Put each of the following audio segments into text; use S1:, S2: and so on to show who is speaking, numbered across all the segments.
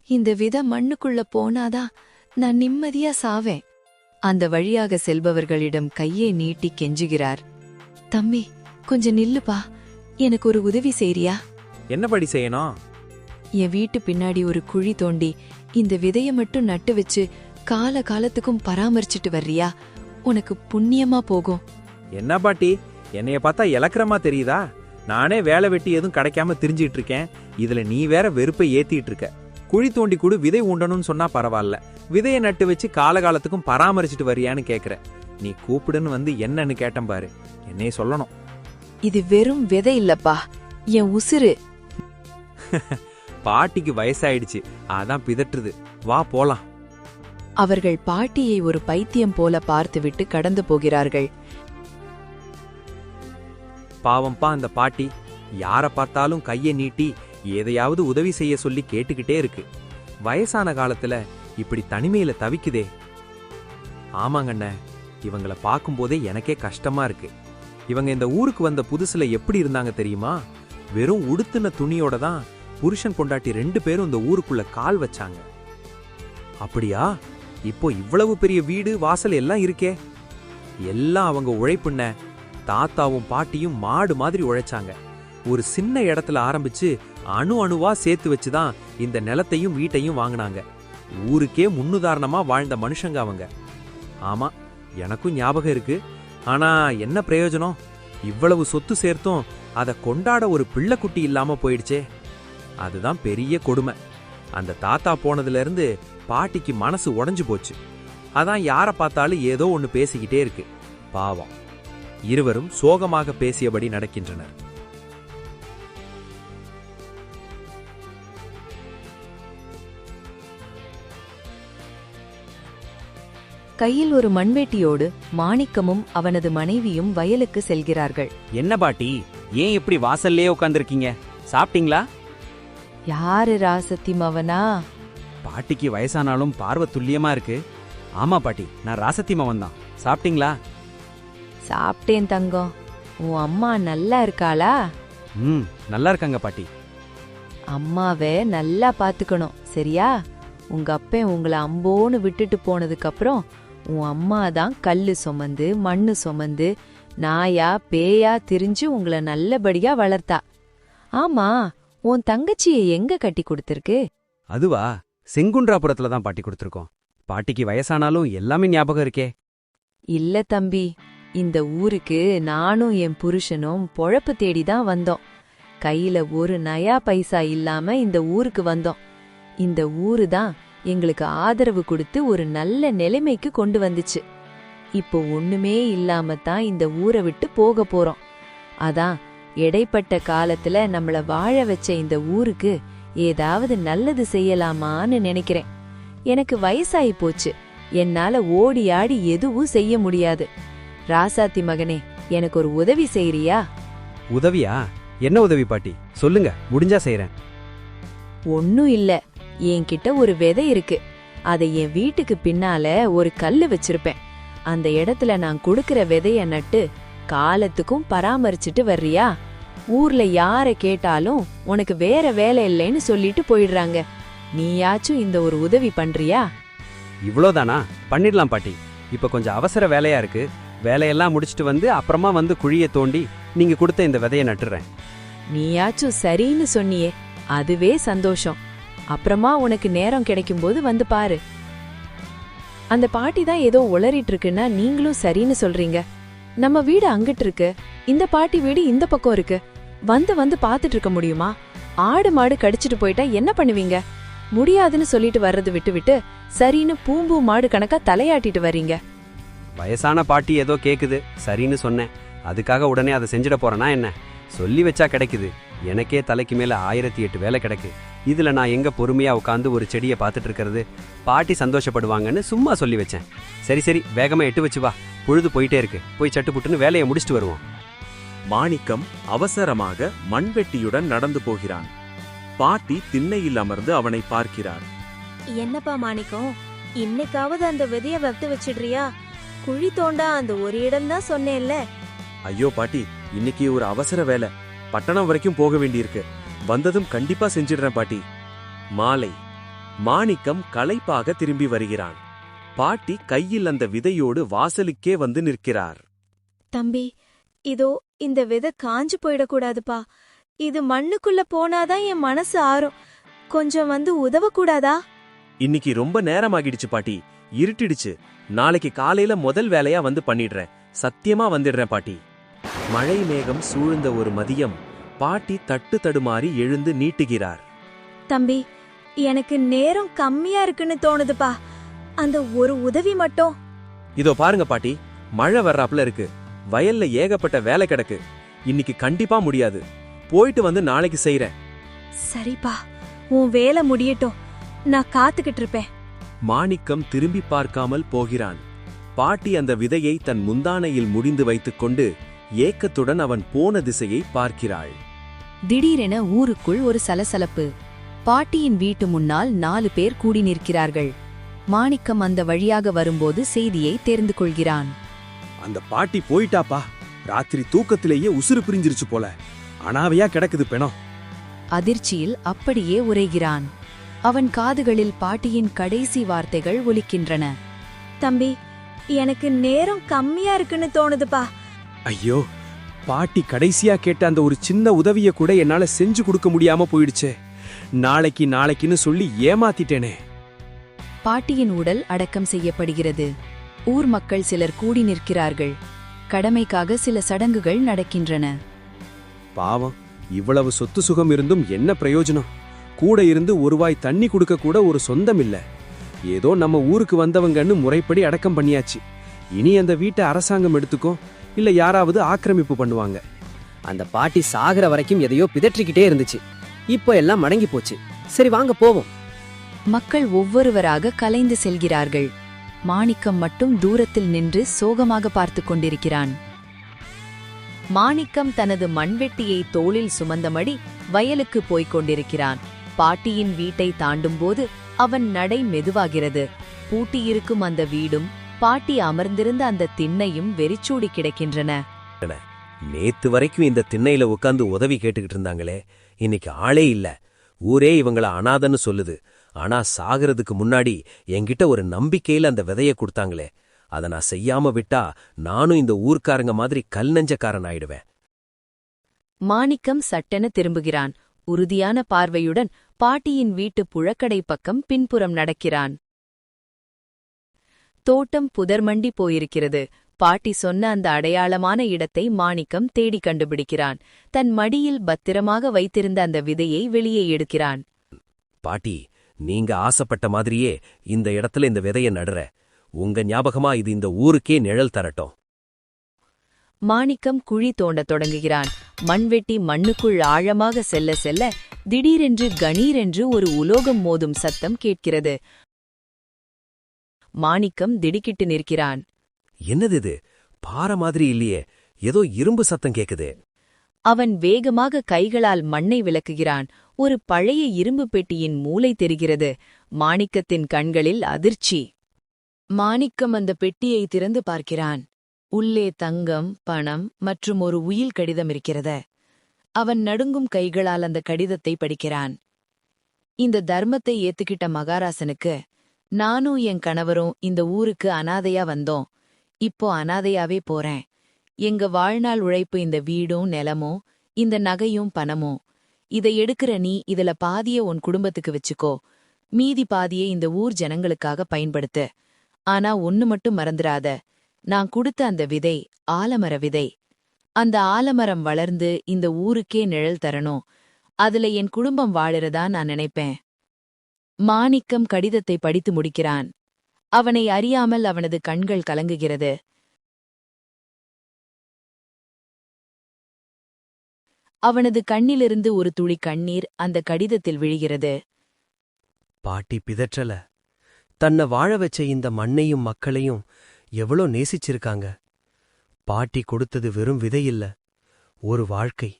S1: இந்த விதை மண்ணுக்குள்ள போனாதான் நான் நிம்மதியா சாவேன். அந்த வழியாக செல்பவர்களிடம் கையை நீட்டி கெஞ்சுகிறார். தம்பி, கொஞ்சம் நில்லுப்பா, எனக்கு ஒரு உதவி செய்றியா?
S2: என்னபடி செய்யணும்?
S1: என் வீட்டு பின்னாடி ஒரு குழி தோண்டி இந்த விதைய மட்டும் நட்டு வச்சு கால காலத்துக்கும் பராமரிச்சுட்டு வர்றியா? உனக்கு புண்ணியமா போகும்.
S2: என்ன பாட்டி, என்னைய பார்த்தா இலக்கரமா தெரியுதா? நானே வேலை வெட்டி எதுவும் கிடைக்காம திரிஞ்சிட்டு இருக்கேன். இதுல நீ வேற வெறுப்பை ஏத்திட்டு இருக்க. குழி தோண்டி கூட விதை உண்டணும்னு சொன்னா பரவாயில்ல, விதையை நட்டு வச்சு காலகாலத்துக்கும் பராமரிச்சுட்டு வரியான்னு கேக்குற. நீ கூப்பிடுன்னு வந்து என்னன்னு கேட்டேன் பாரு, என்னைய சொல்லணும்.
S1: இது வெறும் விதை இல்லப்பா, என் உசுரு.
S2: பாட்டிக்கு வயசாயிடுச்சு, அதான் பிதற்றுது. வா போலாம்.
S1: அவர்கள் பாட்டியை ஒரு பைத்தியம் போல பார்த்துவிட்டு கடந்து போகிறார்கள்.
S2: பாவம்பா அந்த பாட்டி, யார பார்த்தாலும் கையை நீட்டி எதையாவது உதவி செய்ய சொல்லி கேட்டுக்கிட்டே இருக்கு. வயசான காலத்துல இப்படி தனிமையில தவிக்குதே. ஆமாங்கண்ண, இவங்கள பார்க்கும்போதே எனக்கே கஷ்டமா இருக்கு. இவங்க இந்த ஊருக்கு வந்த புதுசுல எப்படி இருந்தாங்க தெரியுமா? வெறும் உடுத்துன துணியோட தான் புருஷன் பொண்டாட்டி 2 பேரும் இந்த ஊருக்குள்ள கால் வச்சாங்க. அப்படியா? இப்போ இவ்வளவு பெரிய வீடு வாசல் எல்லாம் இருக்கே. எல்லாம் அவங்க உழைப்புண்ண. தாத்தாவும் பாட்டியும் மாடு மாதிரி உழைச்சாங்க. ஒரு சின்ன இடத்துல ஆரம்பிச்சு அணு அணுவா சேர்த்து வச்சுதான் இந்த நிலத்தையும் வீட்டையும் வாங்கினாங்க. ஊருக்கே முன்னுதாரணமா வாழ்ந்த மனுஷங்க அவங்க. ஆமா, எனக்கும் ஞாபகம் இருக்கு. ஆனா என்ன பிரயோஜனம்? இவ்வளவு சொத்து சேர்த்தும் அதை கொண்டாட ஒரு பிள்ளைக்குட்டி இல்லாம போயிடுச்சே. அதுதான் பெரிய கொடுமை. அந்த தாத்தா போனதுல இருந்து பாட்டிக்கு மனசு உடைஞ்சு போச்சு. அதான் யார பார்த்தாலும் ஏதோ ஒன்னு பேசிக்கிட்டே இருக்கு. பாவம். இருவரும் சோகமாக பேசியபடி நடக்கின்றனர்.
S1: கையில் ஒரு மண்வெட்டியோடு மாணிக்கமும் அவனது மனைவியும் வயலுக்கு செல்கிறார்கள்.
S3: என்ன பாட்டி, ஏன் இப்படி வாசல்லே உட்கார்ந்திருக்கீங்க? சாப்பிட்டீங்களா?
S1: யாரு ராசத்தி மவனா?
S3: பாட்டிக்கு வயசானாலும் பார்வை துல்லியமா இருக்கு. ஆமா பாட்டி, நான் ராசத்தி மவன் தான். சாப்பிட்டீங்களா?
S1: சாப்பிட்டேன் தங்கம். உன் அம்மா நல்லா இருக்காளா?
S3: நல்லா இருக்காங்க பாட்டி.
S1: அம்மாவை நல்லா பாத்துக்கணும், சரியா? உங்க அப்பன் உங்களை அம்போன்னு விட்டுட்டு போனதுக்கு அப்புறம் உன் அம்மா தான் கல்லு சுமந்து மண்ணு சுமந்து நாயா பேயா திரிஞ்சு உங்களை நல்லபடியா வளர்த்தா. ஆமா, உன் தங்கச்சியை எங்க கட்டி கொடுத்திருக்கு?
S3: அதுவா, செங்குன்றாபுரத்துல தான் பாட்டி கொடுத்திருக்கோம். பாட்டிக்கு வயசானாலும் எல்லாமே ஞாபகம் இருக்கே.
S1: இல்ல தம்பி, இந்த ஊருக்கு நானும் என் புருஷனும் பொழப்பு தேடிதான் வந்தோம். கையில ஒரு நயா பைசா இல்லாம இந்த ஊருக்கு வந்தோம். இந்த ஊரு தான் எங்களுக்கு ஆதரவு கொடுத்து ஒரு நல்ல நிலைமைக்கு கொண்டு வந்துச்சு. இப்போ ஒண்ணுமே இல்லாம தான் இந்த ஊரை விட்டு போக போறோம். அதான் இடைப்பட்ட காலத்துல நம்மள வாழ வச்ச இந்த ஊருக்கு ஏதாவது நல்லது செய்யலாமான்னு நினைக்கிறேன். எனக்கு வயசாயி போச்சு, என்னால ஓடி ஆடி எதுவும் செய்ய முடியாது. ராசாத்தி மகனே, எனக்கு ஒரு உதவி செய்யறியா?
S3: உதவியா? என்ன உதவி பாட்டி? சொல்லுங்க, முடிஞ்சா செய்யறேன்.
S1: ஒன்னும் இல்ல, என்கிட்ட ஒரு விதை இருக்கு. அதை என் வீட்டுக்கு பின்னால ஒரு கல்லு வச்சிருப்பேன். அந்த இடத்துல நான் கொடுக்கற விதைய நட்டு காலத்துக்கும் பராமரிச்சுட்டு வர்றியா? ஊர்ல யார கேட்டாலும் உனக்கு வேற வேலை இல்லைன்னு சொல்லிட்டு போயிடுறாங்க. நீயாச்சும் இந்த ஒரு உதவி பண்றியா?
S3: இவ்வளோதானா? பண்ணிடலாம் பாட்டி. இப்ப கொஞ்சம் அவசர வேலையா இருக்கு. வேலையெல்லாம் முடிச்சிட்டு வந்து அப்புறமா வந்து குழியை தோண்டி நீங்க கொடுத்த இந்த விதைய நட்டுறேன்.
S1: நீயாச்சும் சரின்னு சொன்னியே, அதுவே சந்தோஷம். அப்புறமா உனக்கு நேரம் கிடைக்கும்போது வந்து பாரு. அந்த பாட்டி தான் ஏதோ உளறிட்டு இருக்குன்னா நீங்களும் சரின்னு சொல்றீங்க. நம்ம வீடு அங்கிட்டு இருக்கு, இந்த பாட்டி வீடு இந்த பக்கம் இருக்கு. வந்து வந்து பாத்துட்டு இருக்க முடியுமா? ஆடு மாடு கடிச்சிட்டு போயிட்டா என்ன பண்ணுவீங்க? முடியாதுன்னு சொல்லிட்டு வர்றது விட்டு சரின்னு பூம்பூ மாடு கணக்கா தலையாட்டிட்டு வர்றீங்க.
S3: வயசான பாட்டி ஏதோ கேக்குது, சரின்னு சொன்னேன். அதுக்காக உடனே அதை செஞ்சிட போறேனா என்ன? சொல்லி வச்சா கிடைக்குது. எனக்கே தலைக்கு மேல 1008 வேலை கிடக்கு. இதுல நான் எங்க பொறுமையா உட்காந்து ஒரு செடியை பார்த்துட்டு இருக்கிறது? பாட்டி சந்தோஷப்படுவாங்கன்னு சும்மா சொல்லி வச்சேன். சரி, வேகமா எட்டு வச்சு வா, பொழுது போயிட்டே இருக்கு. போய் சட்டுப்புட்டுன்னு வேலையை முடிச்சுட்டு வருவோம்.
S4: மாணிக்கம் அவசரமாக மண்வெட்டியுடன் நடந்து போகிறான். பாட்டி திண்ணையில் அமர்ந்து அவனை பார்க்கிறார்.
S5: என்னப்பா மாணிக்கம், இன்னைக்காவது அந்த விதைய வட்டு வச்சிடுறியா? குழி தோண்டா அந்த ஒரு இடம் தான் சொன்னேன்ல.
S4: ஐயோ பாட்டி, இன்னைக்கு ஒரு அவசர வேலை, பட்டணம் வரைக்கும் போக வேண்டியிருக்கு. வந்ததும் கண்டிப்பா செஞ்சிடுறேன் பாட்டி. மாலை மாணிக்கம் களைப்பாக திரும்பி வருகிறான். பாட்டி கையில் அந்த விதையோடு வாசலுக்கே வந்து நிற்கிறார்.
S5: தம்பி, இதோ இந்த விதை காஞ்சு போயிடக்கூடாதுப்பா. இது மண்ணுக்குள்ள போனாதான் என் மனசு ஆறும். கொஞ்சம் வந்து உதவக்கூடாதா?
S4: இன்னைக்கு ரொம்ப நேரமாகிடுச்சு பாட்டி, இருட்டிடுச்சு. நாளைக்கு காலையில முதல் வேலையா வந்து பண்ணிடுறேன். சத்தியமா வந்துடுறேன் பாட்டி. மழை மேகம் சூழ்ந்த ஒரு மதியம் பாட்டி தட்டு தடுமாறி எழுந்து நீட்டுகிறார்.
S5: தம்பி, எனக்கு நேரம் கம்மியா இருக்குன்னு தோணுதுப்பா. அந்த ஒரு உதவி மட்டும்.
S4: இதோ பாருங்க பாட்டி, மழை வர்றாப்புல இருக்கு. வயல்ல ஏகப்பட்ட வேலை கிடக்கு. இன்னைக்கு கண்டிப்பா முடியாது. போயிட்டு வந்து நாளைக்கு செய்றேன்.
S5: சரிப்பா, உன் வேலை முடியட்டும். நான் காத்துக்கிட்டு இருப்பேன்.
S4: மாணிக்கம் திரும்பி பார்க்காமல் போகிறான். பாட்டி அந்த விதையை தன் முந்தானையில் முடிந்து வைத்துக்கொண்டு ஏக்கத்துடன் அவன் போன திசையை பார்க்கிறாள்.
S1: திடீரென ஊருக்குள் ஒரு சலசலப்பு. பாட்டியின் வீட்டு முன்னால் 4 பேர் கூடி நிற்கிறார்கள். மாணிக்கம் அந்த வழியாக வரும்போது செய்தியை தெரிந்து கொள்கிறான்.
S6: அந்த பாட்டி போயிட்டாப்பா. ராத்திரி தூக்கத்திலேயே உசுறு பிரிஞ்சிருச்சு போல. அனாவையா கிடக்குது பெணம்.
S1: அதிர்ச்சியில் அப்படியே உரைகிறான். அவன் காதுகளில் பாட்டியின் கடைசி வார்த்தைகள் ஒலிக்கின்றன.
S5: தம்பி, எனக்கு நேரம் கம்மியா இருக்குன்னு தோணுதுப்பா.
S6: ஐயோ, பாட்டி கடைசியா கேட்ட அந்த ஒரு சின்ன உதவிய கூட என்னால செஞ்சு கொடுக்க முடியாம போயிடுச்சே. நாளைக்குன்னு சொல்லி ஏமாத்திட்டேனே.
S1: பாட்டியின் உடல் அடக்கம் செய்யப்படுகிறது. ஊர் மக்கள் சிலர் கூடி நிற்கிறார்கள். கடமைக்காக சில சடங்குகள் நடக்கின்றன.
S6: பாவம், இவ்வளவு சொத்து சுகம் இருந்தும் என்ன பிரயோஜனம்? கூட இருந்து ஒரு வாய் தண்ணி கொடுக்க கூட ஒரு சொந்தம் இல்ல. ஏதோ நம்ம ஊருக்கு வந்தவங்கன்னு முறைப்படி அடக்கம் பண்ணியாச்சு. இனி அந்த வீட்டை அரசாங்கம் எடுத்துக்கோ, இல்ல யாராவது ஆக்கிரமிப்பு பண்ணுவாங்க.
S7: அந்த பாட்டி சாகிற வரைக்கும் எதையோ பிதற்றிக்கிட்டே இருந்துச்சு. இப்போ எல்லாம் மடங்கி போச்சு. சரி, வாங்க போவோம்.
S1: மக்கள் ஒவ்வொருவராக கலைந்து செல்கிறார்கள். மாணிக்கம் மட்டும் தூரத்தில் நின்று சோகமாக பார்த்து கொண்டிருக்கிறான். மாணிக்கம் தனது மண்வெட்டியை தோளில் சுமந்தபடி வயலுக்கு போய்க் கொண்டிருக்கிறான். பாட்டியின் வீட்டை தாண்டும்போது அவன் நடை மெதுவாகிறது. பூட்டியிருக்கும் அந்த வீடும் பாட்டி அமர்ந்திருந்த அந்த திண்ணையும் வெறிச்சூடி கிடக்கின்றன.
S2: நேத்து வரைக்கும் இந்த திண்ணையில உட்கார்ந்து உதவி கேட்டுக்கிட்டு இருந்தாங்களே, இன்னைக்கு ஆளே இல்ல. ஊரே இவங்கள அனாதன்னு சொல்லுது. ஆனா சாகிறதுக்கு முன்னாடி என்கிட்ட ஒரு நம்பிக்கையில அந்த விதைய கொடுத்தாங்களே, அதை நான் செய்யாம விட்டா நானும் இந்த ஊர்க்காரங்க மாதிரி கல் நெஞ்சக்காரன் ஆயிடுவேன்.
S1: மாணிக்கம் சட்டென திரும்புகிறான். உறுதியான பார்வையுடன் பாட்டியின் வீட்டு புழக்கடை பக்கம் பின்புறம் நடக்கிறான். தோட்டம் புதர்மண்டி போயிருக்கிறது. பாட்டி சொன்ன அந்த அடையாளமான இடத்தை மாணிக்கம் தேடி கண்டுபிடிக்கிறான். தன் மடியில் பத்திரமாக வைத்திருந்த அந்த விதையை வெளியே எடுக்கிறான்.
S2: பாட்டி, நீங்க ஆசைப்பட்ட மாதிரியே இந்த இடத்துல இந்த விதைய நடுற. உங்க ஞாபகமா இது இந்த ஊருக்கே நிழல் தரட்டும்.
S1: மாணிக்கம் குழி தோண்டத் தொடங்குகிறான். மண்வெட்டி மண்ணுக்குள் ஆழமாக செல்ல செல்ல திடீரென்று கணீரென்று ஒரு உலோகம் மோதும் சத்தம் கேட்கிறது. மாணிக்கம் திடுக்கிட்டு நிற்கிறான்.
S2: என்னது இது? பாறை மாதிரி இல்லையே, ஏதோ இரும்பு சத்தம் கேக்குது.
S1: அவன் வேகமாக கைகளால் மண்ணை விலக்குகிறான். ஒரு பழைய இரும்பு பெட்டியின் மூலை தெரிகிறது. மாணிக்கத்தின் கண்களில் அதிர்ச்சி. மாணிக்கம் அந்த பெட்டியை திறந்து பார்க்கிறான். உள்ளே தங்கம், பணம் மற்றும் ஒரு உயில் கடிதம் இருக்கிறது. அவன் நடுங்கும் கைகளால் அந்த கடிதத்தை படிக்கிறான். இந்த தர்மத்தை ஏத்துக்கிட்ட மகாராசனுக்கு, நானும் என் கணவரும் இந்த ஊருக்கு அனாதையா வந்தோம். இப்போ அனாதையாவே போறேன். எங்க வாழ்நாள் உழைப்பு இந்த வீடும் நிலமும் இந்த நகையும் பணமும். இதை எடுக்கிற நீ இதுல பாதிய உன் குடும்பத்துக்கு வச்சுக்கோ. மீதி பாதியை இந்த ஊர் ஜனங்களுக்காக பயன்படுத்து. ஆனா ஒன்னு மட்டும் மறந்துடாத, நான் கொடுத்த அந்த விதை ஆலமர விதை. அந்த ஆலமரம் வளர்ந்து இந்த ஊருக்கே நிழல் தரணும். அதுல என் குடும்பம் வாழறதா நான் நினைப்பேன். மாணிக்கம் கடிதத்தை படித்து முடிக்கிறான். அவனை அறியாமல் அவனது கண்கள் கலங்குகிறது. அவனது கண்ணிலிருந்து ஒரு துளி கண்ணீர் அந்த கடிதத்தில் விழுகிறது.
S2: பாட்டி பிதற்றல. தன்னை வாழ வச்ச இந்த மண்ணையும் மக்களையும் எவ்வளோ நேசிச்சிருக்காங்க. பாட்டி கொடுத்தது வெறும் விதையில்ல, ஒரு வாழ்க்கை.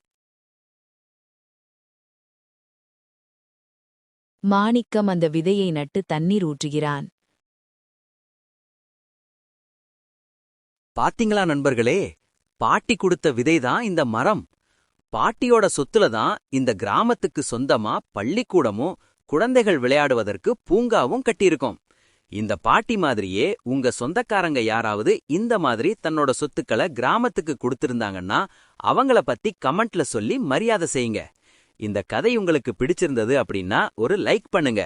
S1: மாணிக்கம் அந்த விதையை நட்டு தண்ணீர் ஊற்றுகிறான்.
S8: பாத்தீங்களா நண்பர்களே, பாட்டி கொடுத்த விதைதான் இந்த மரம். பாட்டியோட சொத்துல தான் இந்த கிராமத்துக்கு சொந்தமா பள்ளிக்கூடமும் குழந்தைகள் விளையாடுவதற்கு பூங்காவும் கட்டியிருக்கோம். இந்த பாட்டி மாதிரியே உங்க சொந்தக்காரங்க யாராவது இந்த மாதிரி தன்னோட சொத்துக்களை கிராமத்துக்கு கொடுத்திருந்தாங்கன்னா அவங்கள பத்தி கமெண்ட்ல சொல்லி மரியாதை செய்யுங்க. இந்த கதை உங்களுக்கு பிடிச்சிருந்தது அப்படின்னா ஒரு லைக் பண்ணுங்க.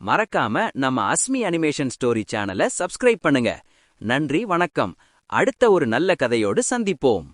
S8: மறக்காம நம்ம அஸ்மி அனிமேஷன் ஸ்டோரி சேனலை சப்ஸ்கிரைப் பண்ணுங்க. நன்றி, வணக்கம். அடுத்த ஒரு நல்ல கதையோடு சந்திப்போம்.